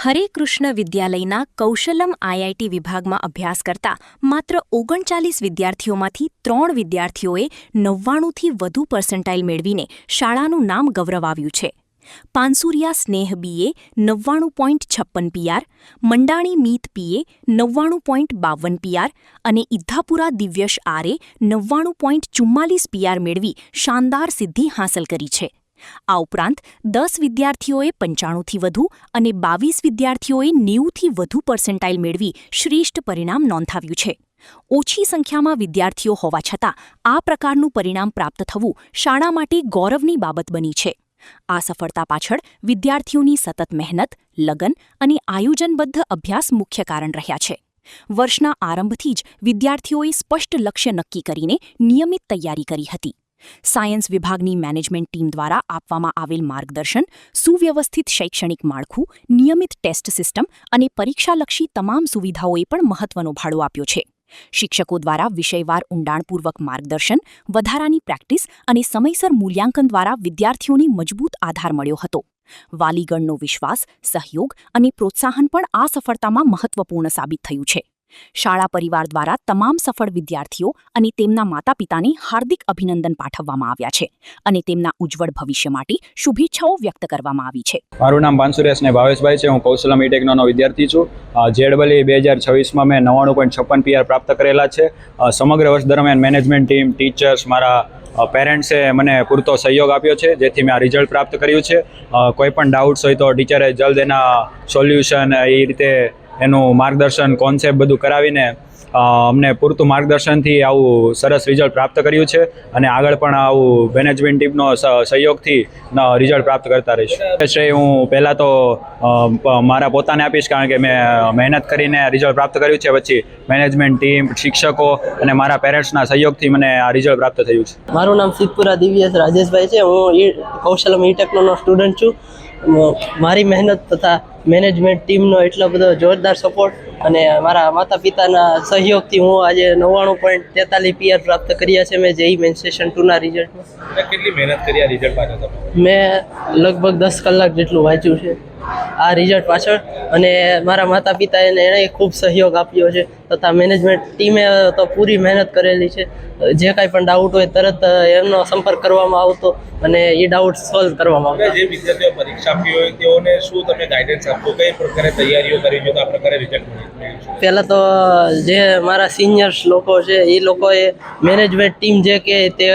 હરે કૃષ્ણ વિદ્યાલયના કૌશલમ આઈઆઈટી વિભાગમાં અભ્યાસ કરતા માત્ર 39 વિદ્યાર્થીઓમાંથી 3 વિદ્યાર્થીઓએ 99થી વધુ પર્સન્ટાઇલ મેળવીને શાળાનું નામ ગૌરવાવ્યું છે. પાનસુરિયા સ્નેહ બીએ 99.56 પીઆર, મંડાણી મીત પીએ 99.52 પીઆર અને ઇદ્ધાપુરા દિવ્યશ આરે 99.44 પીઆર મેળવી શાનદાર સિદ્ધિ હાંસલ કરી છે. આ ઉપરાંત 10 વિદ્યાર્થીઓએ 95થી વધુ અને 22 વિદ્યાર્થીઓએ 90થી વધુ પર્સન્ટાઇલ મેળવી શ્રેષ્ઠ પરિણામ નોંધાવ્યું છે. ઓછી સંખ્યામાં વિદ્યાર્થીઓ હોવા છતાં આ પ્રકારનું પરિણામ પ્રાપ્ત થવું શાળા માટે ગૌરવની બાબત બની છે. આ સફળતા પાછળ વિદ્યાર્થીઓની સતત મહેનત, લગન અને આયોજનબદ્ધ અભ્યાસ મુખ્ય કારણ રહ્યા છે. વર્ષના આરંભથી જ વિદ્યાર્થીઓએ સ્પષ્ટ લક્ષ્ય નક્કી કરીને નિયમિત તૈયારી કરી હતી. સાયન્સ વિભાગની મેનેજમેન્ટ ટીમ દ્વારા આપવામાં આવેલ માર્ગદર્શન, સુવ્યવસ્થિત શૈક્ષણિક માળખું, નિયમિત ટેસ્ટ સિસ્ટમ અને પરીક્ષાલક્ષી તમામ સુવિધાઓએ પણ મહત્વનો ફાળો આપ્યો છે. શિક્ષકો દ્વારા વિષયવાર ઊંડાણપૂર્વક માર્ગદર્શન, વધારાની પ્રેક્ટિસ અને સમયસર મૂલ્યાંકન દ્વારા વિદ્યાર્થીઓને મજબૂત આધાર મળ્યો હતો. વાલીગણનો વિશ્વાસ, સહયોગ અને પ્રોત્સાહન પણ આ સફળતામાં મહત્વપૂર્ણ સાબિત થયું છે. શાળા પરિવાર દ્વારા તમામ સફળ વિદ્યાર્થીઓ અને તેમના માતા પિતાને હાર્દિક અભિનંદન પાઠવવામાં આવ્યા છે અને તેમના ઉજ્જવળ ભવિષ્ય માટે શુભેચ્છાઓ વ્યક્ત કરવામાં આવી છે. મારું નામ પાનસુરિયા સ્નેહ ભાવેશભાઈ છે. હું કૌશલમ ઈ-ટેકનોનો વિદ્યાર્થી છું. જેડબલઈ 2026માં મેં 99.56 પીઆર પ્રાપ્ત કરેલા છે. સમગ્ર વર્ષ દરમિયાન મેનેજમેન્ટ ટીમ, ટીચર્સ, મારા પેરેન્ટ્સે મને પૂરતો સહયોગ આપ્યો છે, જેથી મેં આ રિઝલ્ટ પ્રાપ્ત કર્યું છે. કોઈ પણ ડાઉટ્સ હોય તો ટીચરે જલ્દ એના સોલ્યુશન, એ રીતે એનું માર્ગદર્શન, કોન્સેપ્ટ બધું કરાવીને અમને પૂરતું માર્ગદર્શનથી આવું સરસ રિઝલ્ટ પ્રાપ્ત કર્યું છે અને આગળ પણ આવું મેનેજમેન્ટ ટીમનો સહયોગથી રિઝલ્ટ પ્રાપ્ત કરતા રહીશ. શ્રેય હું પહેલાં તો મારા પોતાને આપીશ, કારણ કે મેં મહેનત કરીને રિઝલ્ટ પ્રાપ્ત કર્યું છે. પછી મેનેજમેન્ટ ટીમ, શિક્ષકો અને મારા પેરેન્ટ્સના સહયોગથી મને આ રિઝલ્ટ પ્રાપ્ત થયું છે. મારું નામ સિદ્ધપુરા દિવ્યેશ રાજેશભાઈ છે. હું કૌશલમ ઈ-ટેકનોનો સ્ટુડન્ટ છું. મારી મહેનત તથા મેનેજમેન્ટ ટીમનો એટલો બધો જોરદાર સપોર્ટ અને મારા માતા પિતાના સહયોગથી હું આજે 99.43 પીઆર પ્રાપ્ત કર્યા છે. મેં જેઈ મેન સેશન 2ના રિઝલ્ટમાં. કેટલી મહેનત કરી આ રિઝલ્ટ પાછળ તમે? મેં લગભગ 10 કલાક જેટલું વાંચ્યું છે આ રિઝલ્ટ પાછળ, અને મારા માતા પિતાએ એણે ખૂબ સહયોગ આપ્યો છે તથા મેનેજમેન્ટ ટીમે તો પૂરી મહેનત કરેલી છે. જે કાંઈ પણ ડાઉટ હોય તરત એમનો સંપર્ક કરવામાં આવતો અને એ ડાઉટ સોલ્વ કરવામાં આવતો. જે વિદ્યાર્થીઓ પરીક્ષા આપી હોય તેઓને શું તમે ગાઈડન્સ આપશો? કઈ પ્રકારે તૈયારીઓ કરી જો તો આ પ્રકારે રિઝલ્ટ મળ્યું? પહેલાં તો જે મારા સિનિયર્સ લોકો છે એ લોકોએ મેનેજમેન્ટ ટીમ જે કે તે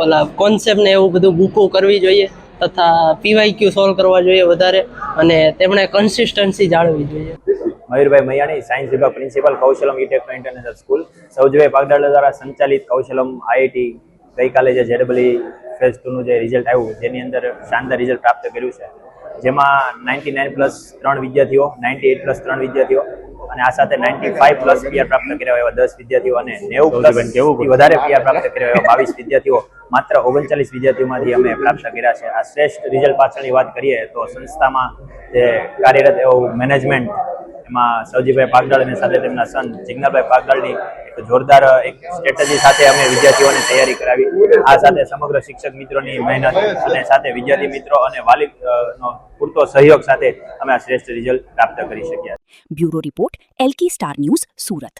ઓલા કોન્સેપ્ટને એવું બધું બુકો કરવી જોઈએ તથા પીવાયક્યુ સોલ્વ કરવા જોઈએ વધારે, અને તેમણે કન્સિસ્ટન્સી જાળવવી જોઈએ. મયુરભાઈ મૈયાણી, સાયન્સ વિભાગ પ્રિન્સિપલ, કૌશલમ ઈ-ટેકનો ઇન્ટરનેશનલ સ્કૂલ. સૌજીભાઈ પાગડાળ દ્વારા સંચાલિત કૌશલમ આઈઆઈટી ગઈકાલે જે જેડબલઈ ફેઝ 2નું જે રિઝલ્ટ આવ્યું, જેની અંદર શાનદાર રિઝલ્ટ પ્રાપ્ત કર્યું છે, જેમાં 99+3 વિદ્યાર્થીઓ, 98+3 વિદ્યાર્થીઓ અને આ સાથે 95+ પીઆર પ્રાપ્ત કર્યા એવા 10 વિદ્યાર્થીઓ અને 90+ વધારે પીઆર પ્રાપ્ત કર્યા એવા 22 વિદ્યાર્થીઓ, માત્ર 39 વિદ્યાર્થીઓમાંથી અમે પ્રાપ્ત કર્યા છે. આ શ્રેષ્ઠ રિઝલ્ટ પાછળની વાત કરીએ તો સંસ્થામાં જે કાર્યરત એવું મેનેજમેન્ટ, એમાં સૌજીભાઈ પાગડાળ અને સાથે તેમના સન જિજ્ઞાભાઈ પાગડાળની એક જોરદાર એક સ્ટ્રેટેજી સાથે અમે વિદ્યાર્થીઓને તૈયારી કરાવી. આ સાથે સમગ્ર શિક્ષક મિત્રોની મહેનત અને સાથે વિદ્યાર્થી મિત્રો અને વાલીનો પૂરતો સહયોગ સાથે અમે આ શ્રેષ્ઠ રિઝલ્ટ પ્રાપ્ત કરી શક્યા. Bureau report, LK star news, Surat.